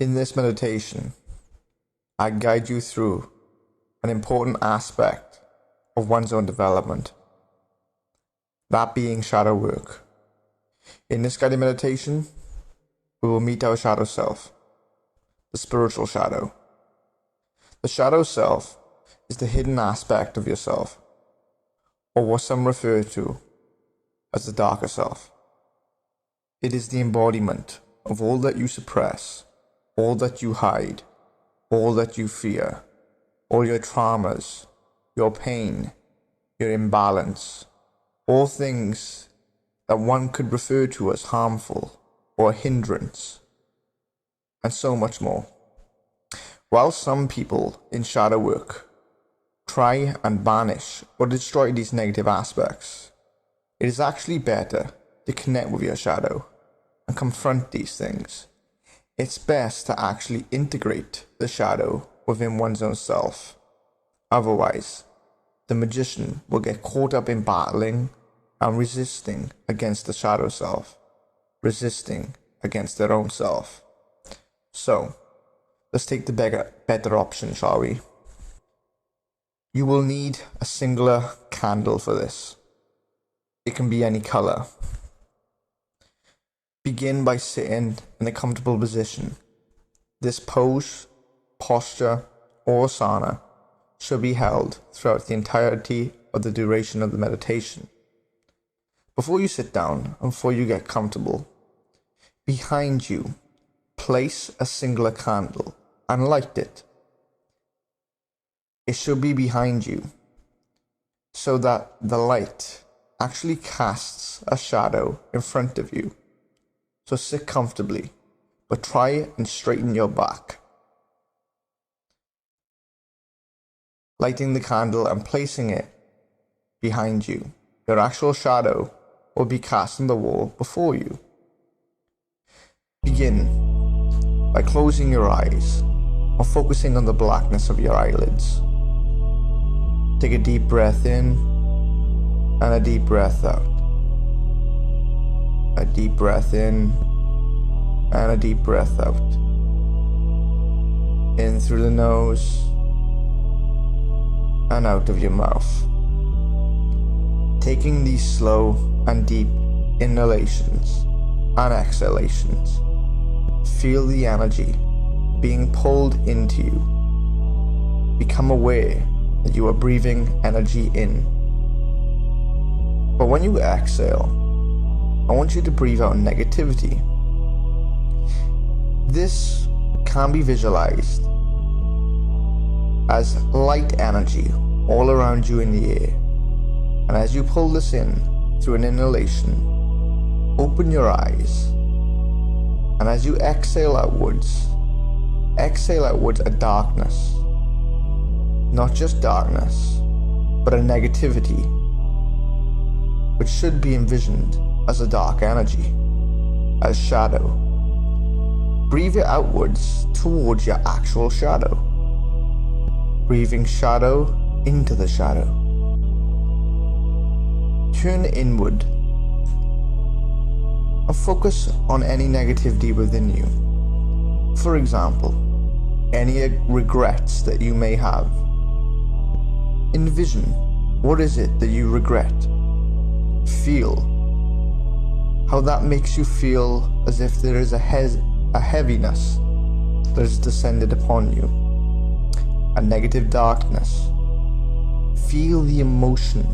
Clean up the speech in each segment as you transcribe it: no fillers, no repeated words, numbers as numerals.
In this meditation, I guide you through an important aspect of one's own development, that being shadow work. In this guided meditation, we will meet our shadow self, the spiritual shadow. The shadow self is the hidden aspect of yourself, or what some refer to as the darker self. It is the embodiment of all that you suppress, all that you hide, all that you fear, all your traumas, your pain, your imbalance, all things that one could refer to as harmful or a hindrance, and so much more. While some people in shadow work try and banish or destroy these negative aspects, it is actually better to connect with your shadow and confront these things. It's best to actually integrate the shadow within one's own self. Otherwise, the magician will get caught up in battling and resisting against the shadow self, resisting against their own self. So, let's take the better option, shall we? You will need a singular candle for this. It can be any color. Begin by sitting in a comfortable position. This pose, posture, or asana should be held throughout the entirety of the duration of the meditation. Before you sit down and before you get comfortable, behind you, place a singular candle and light it. It should be behind you so that the light actually casts a shadow in front of you. So sit comfortably, but try and straighten your back. Lighting the candle and placing it behind you, your actual shadow will be cast on the wall before you. Begin by closing your eyes or focusing on the blackness of your eyelids. Take a deep breath in and a deep breath out. A deep breath in and a deep breath out. In through the nose and out of your mouth. Taking these slow and deep inhalations and exhalations, feel the energy being pulled into you. Become aware that you are breathing energy in. But when you exhale, I want you to breathe out negativity. This can be visualized as light energy all around you in the air. And as you pull this in through an inhalation, open your eyes. And as you exhale outwards a darkness. Not just darkness, but a negativity, which should be envisioned as a dark energy, as shadow. Breathe it outwards towards your actual shadow. Breathing shadow into the shadow. Turn inward and focus on any negativity within you. For example, any regrets that you may have. Envision, what is it that you regret? Feel how that makes you feel, as if there is a heaviness that has descended upon you, a negative darkness. Feel the emotion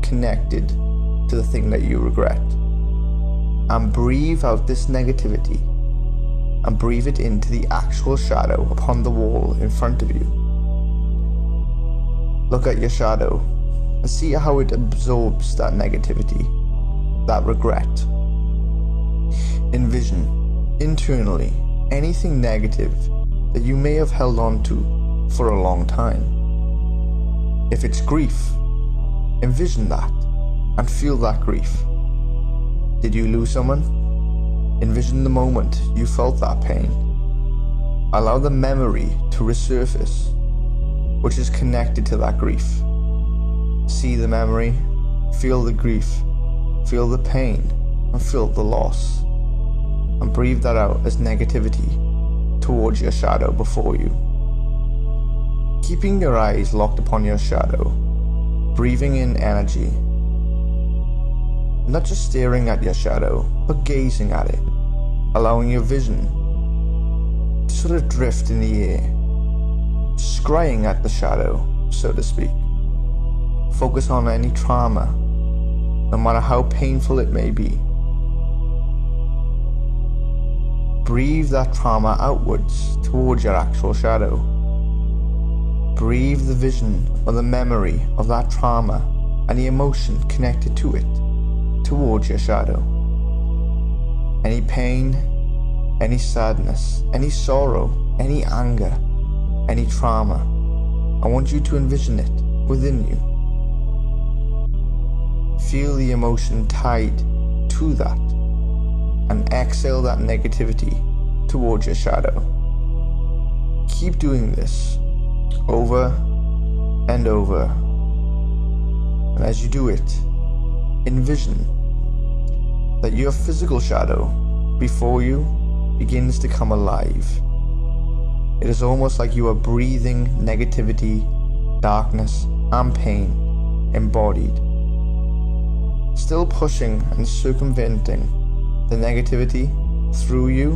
connected to the thing that you regret, and breathe out this negativity and breathe it into the actual shadow upon the wall in front of you. Look at your shadow and see how it absorbs that negativity, that regret. Envision, internally, anything negative that you may have held on to for a long time. If it's grief, envision that and feel that grief. Did you lose someone? Envision the moment you felt that pain. Allow the memory to resurface, which is connected to that grief. See the memory, feel the grief, feel the pain, and feel the loss. And breathe that out as negativity towards your shadow before you. Keeping your eyes locked upon your shadow, breathing in energy, not just staring at your shadow, but gazing at it, allowing your vision to sort of drift in the air, scrying at the shadow, so to speak. Focus on any trauma, no matter how painful it may be. Breathe that trauma outwards towards your actual shadow. Breathe the vision or the memory of that trauma and the emotion connected to it towards your shadow. Any pain, any sadness, any sorrow, any anger, any trauma, I want you to envision it within you. Feel the emotion tied to that and exhale that negativity towards your shadow. Keep doing this over and over. And as you do it, envision that your physical shadow before you begins to come alive. It is almost like you are breathing negativity, darkness, and pain embodied, still pushing and circumventing the negativity through you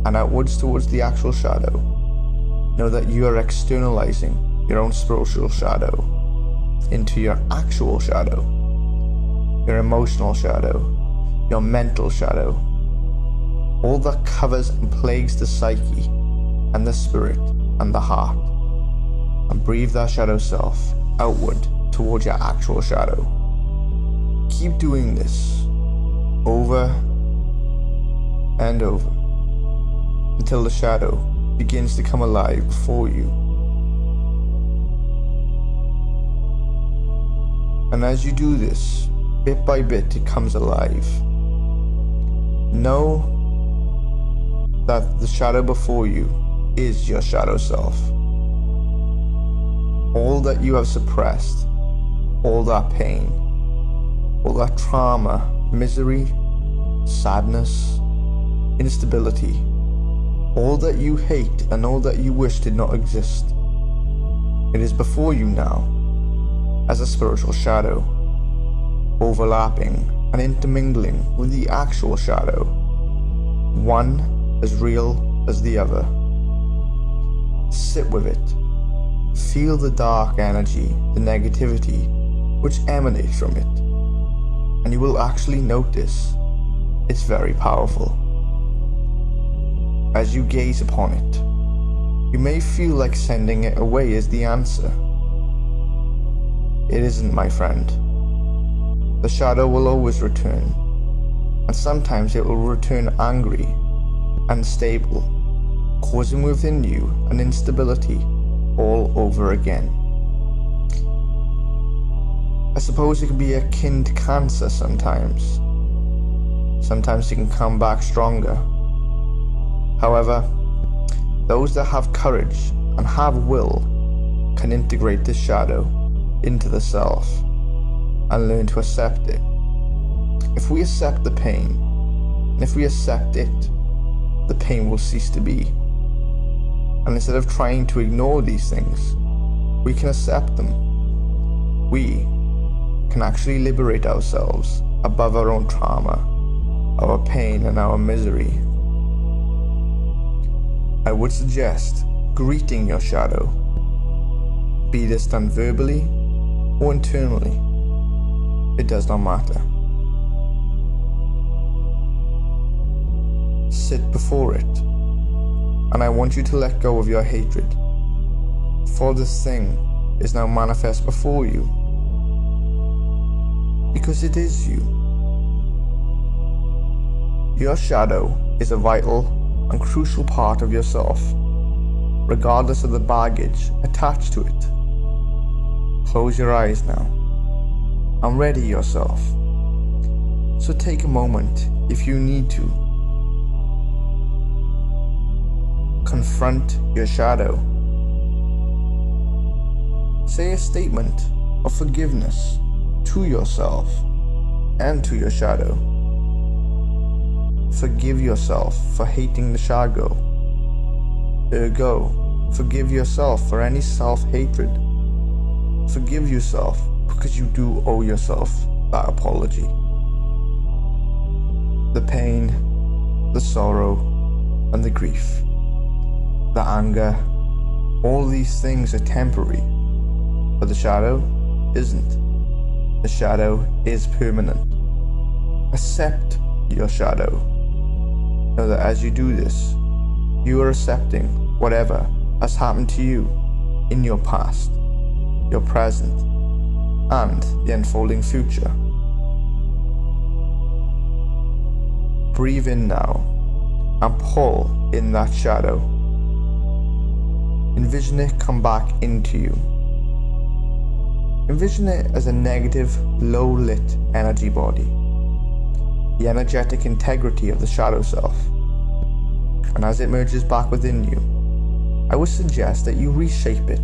and outwards towards the actual shadow. Know that you are externalizing your own spiritual shadow into your actual shadow, your emotional shadow, your mental shadow, all that covers and plagues the psyche and the spirit and the heart. And breathe that shadow self outward towards your actual shadow. Keep doing this over and over until the shadow begins to come alive before you. And as you do this, bit by bit it comes alive. Know that the shadow before you is your shadow self. All that you have suppressed, all that pain, all that trauma, misery, sadness, instability, all that you hate and all that you wish did not exist, it is before you now as a spiritual shadow, overlapping and intermingling with the actual shadow, one as real as the other. Sit with it. Feel the dark energy, the negativity which emanates from it, and you will actually notice it's very powerful. As you gaze upon it, you may feel like sending it away is the answer. It isn't, my friend. The shadow will always return, and sometimes it will return angry, unstable, causing within you an instability all over again. I suppose it can be akin to cancer sometimes. Sometimes it can come back stronger. However, those that have courage and have will can integrate this shadow into the self and learn to accept it. If we accept the pain, and if we accept it, the pain will cease to be. And instead of trying to ignore these things, we can accept them. We can actually liberate ourselves above our own trauma, our pain and our misery. I would suggest greeting your shadow, be this done verbally or internally. It does not matter. Sit before it, and I want you to let go of your hatred, for this thing is now manifest before you, because it is you. Your shadow is a vital and crucial part of yourself, regardless of the baggage attached to it. Close your eyes now and ready yourself. So take a moment if you need to. Confront your shadow. Say a statement of forgiveness to yourself and to your shadow. Forgive yourself for hating the shadow, Ergo, forgive yourself for any self-hatred. Forgive yourself because you do owe yourself that apology. The pain, the sorrow, and the grief, the anger, all these things are temporary, but the shadow isn't. The shadow is permanent. Accept your shadow. Know that as you do this, you are accepting whatever has happened to you in your past, your present, and the unfolding future. Breathe in now and pull in that shadow. Envision it come back into you. Envision it as a negative, low-lit energy body, the energetic integrity of the shadow self. And as it merges back within you, I would suggest that you reshape it,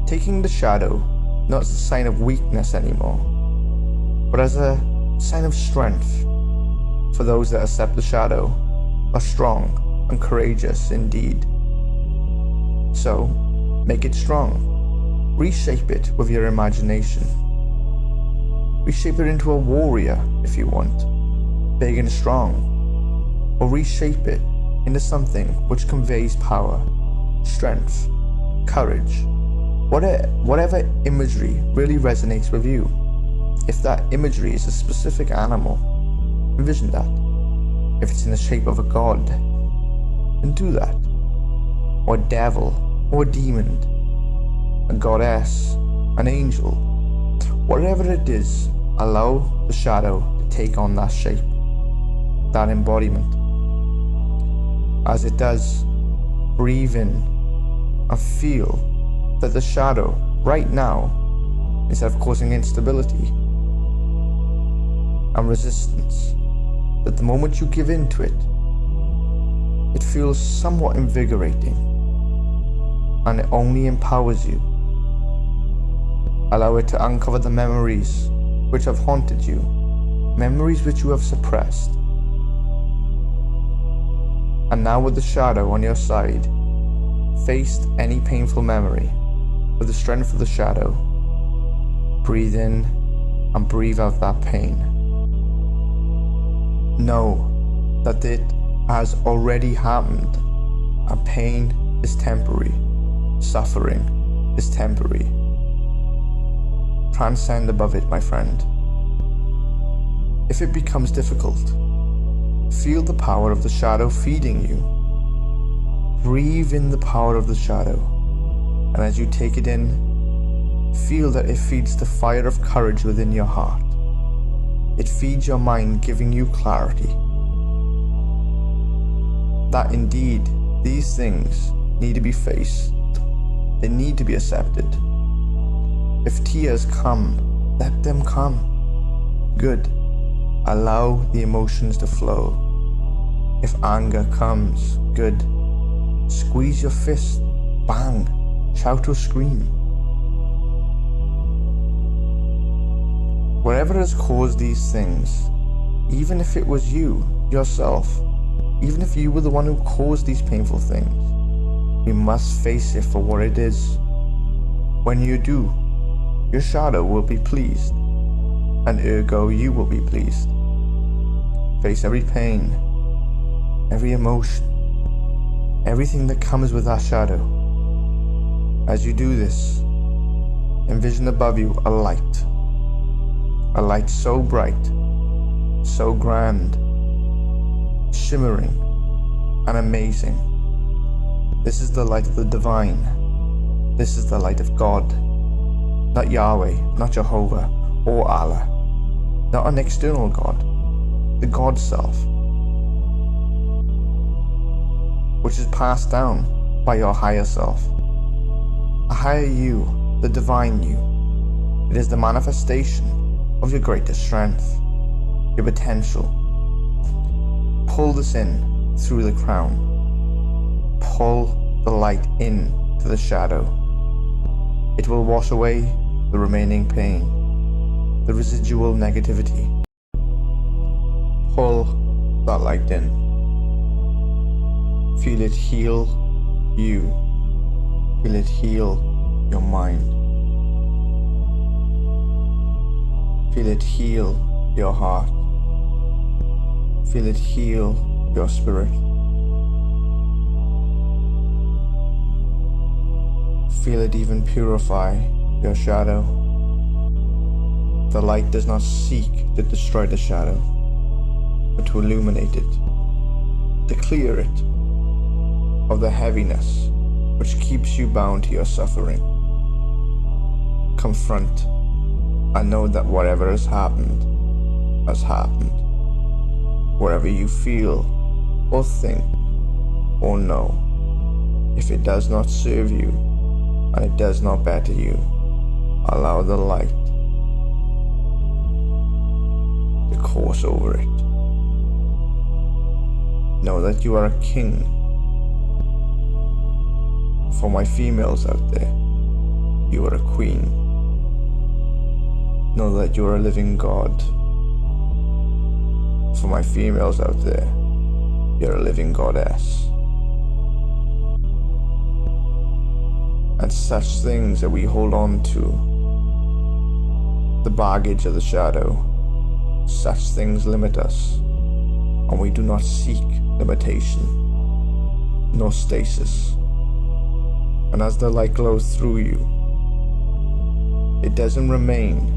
taking the shadow not as a sign of weakness anymore, but as a sign of strength. For those that accept the shadow are strong and courageous indeed. So, make it strong. Reshape it with your imagination. Reshape it into a warrior if you want, big and strong. Or reshape it into something which conveys power, strength, courage, whatever imagery really resonates with you. If that imagery is a specific animal, envision that. If it's in the shape of a god, then do that. Or a devil, or a demon, a goddess, an angel. Whatever it is, allow the shadow to take on that shape, that embodiment. As it does, breathe in and feel that the shadow, right now, instead of causing instability and resistance, that the moment you give in to it, it feels somewhat invigorating, and it only empowers you. Allow it to uncover the memories which have haunted you, memories which you have suppressed. And now with the shadow on your side, face any painful memory with the strength of the shadow. Breathe in and breathe out that pain. Know that it has already happened, and pain is temporary, suffering is temporary. Transcend above it, my friend. If it becomes difficult, feel the power of the shadow feeding you. Breathe in the power of the shadow, and as you take it in, feel that it feeds the fire of courage within your heart. It feeds your mind, giving you clarity. That indeed, these things need to be faced. They need to be accepted. If tears come, let them come. Good. Allow the emotions to flow. If anger comes, good. Squeeze your fist. Bang. Shout or scream. Whatever has caused these things, even if it was you, yourself, even if you were the one who caused these painful things, you must face it for what it is. When you do, your shadow will be pleased, and ergo you will be pleased. Face every pain, every emotion, everything that comes with that shadow. As you do this, envision above you a light so bright, so grand, shimmering and amazing. This is the light of the divine. This is the light of God. Not Yahweh, not Jehovah or Allah. Not an external God. The God self, which is passed down by your higher self. A higher you, the divine you. It is the manifestation of your greatest strength, your potential. Pull this in through the crown. Pull the light in to the shadow. It will wash away the remaining pain, the residual negativity. Pull that light in. Feel it heal you. Feel it heal your mind. Feel it heal your heart. Feel it heal your spirit. Feel it even purify your shadow. The light does not seek to destroy the shadow, but to illuminate it, to clear it of the heaviness which keeps you bound to your suffering. Confront. I know that whatever has happened has happened. Wherever you feel or think or know, if it does not serve you and it does not better you, allow the light to course over it. Know that you are a king. For my females out there, you are a queen. Know that you are a living God. For my females out there, you're a living goddess. And such things that we hold on to, the baggage of the shadow, such things limit us, and we do not seek limitation, nor stasis. And as the light glows through you, it doesn't remain.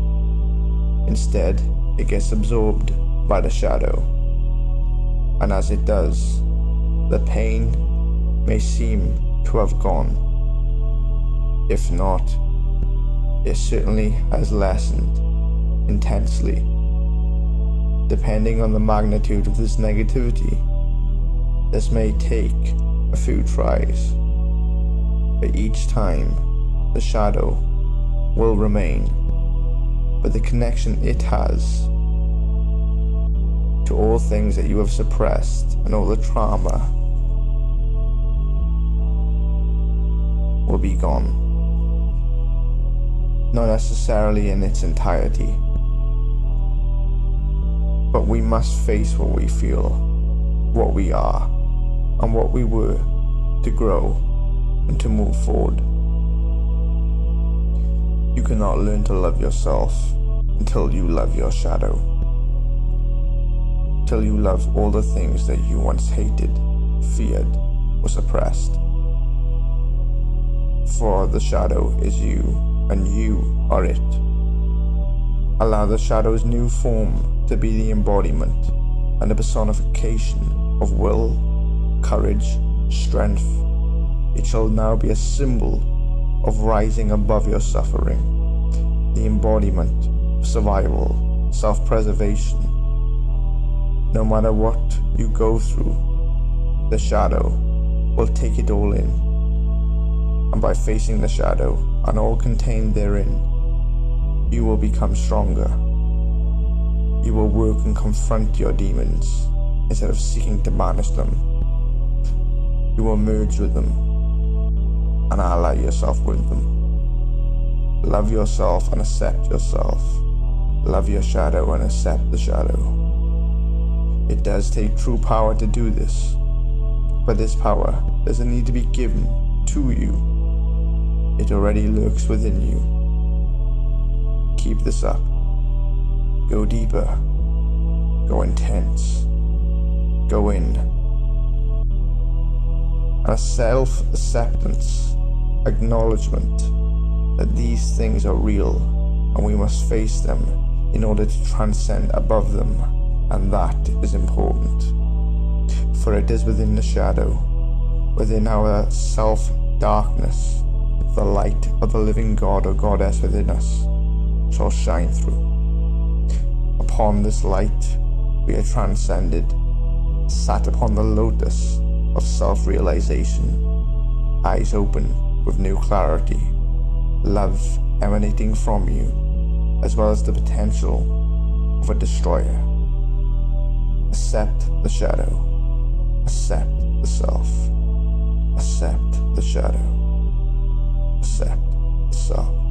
Instead, it gets absorbed by the shadow. And as it does, the pain may seem to have gone. If not, it certainly has lessened intensely. Depending on the magnitude of this negativity, this may take a few tries. But each time, the shadow will remain, but the connection it has to all things that you have suppressed and all the trauma will be gone. Not necessarily in its entirety, but we must face what we feel, what we are, and what we were to grow and to move forward. You cannot learn to love yourself until you love your shadow. Till you love all the things that you once hated, feared, or suppressed. For the shadow is you, and you are it. Allow the shadow's new form to be the embodiment and the personification of will, courage, strength. It shall now be a symbol of rising above your suffering, the embodiment of survival, self-preservation. No matter what you go through, the shadow will take it all in. And by facing the shadow and all contained therein, you will become stronger. You will work and confront your demons instead of seeking to banish them. You will merge with them and ally yourself with them. Love yourself and accept yourself. Love your shadow and accept the shadow. It does take true power to do this, but this power doesn't need to be given to you. It already lurks within you. Keep this up. Go deeper. Go intense. Go in. A self-acceptance, acknowledgement that these things are real and we must face them in order to transcend above them, and that is important. For it is within the shadow, within our self-darkness, the light of the living God or goddess within us shall shine through. Upon this light we are transcended, sat upon the lotus of self-realization, eyes open with new clarity, love emanating from you, as well as the potential of a destroyer. Accept the shadow, accept the self, accept the shadow, accept the self.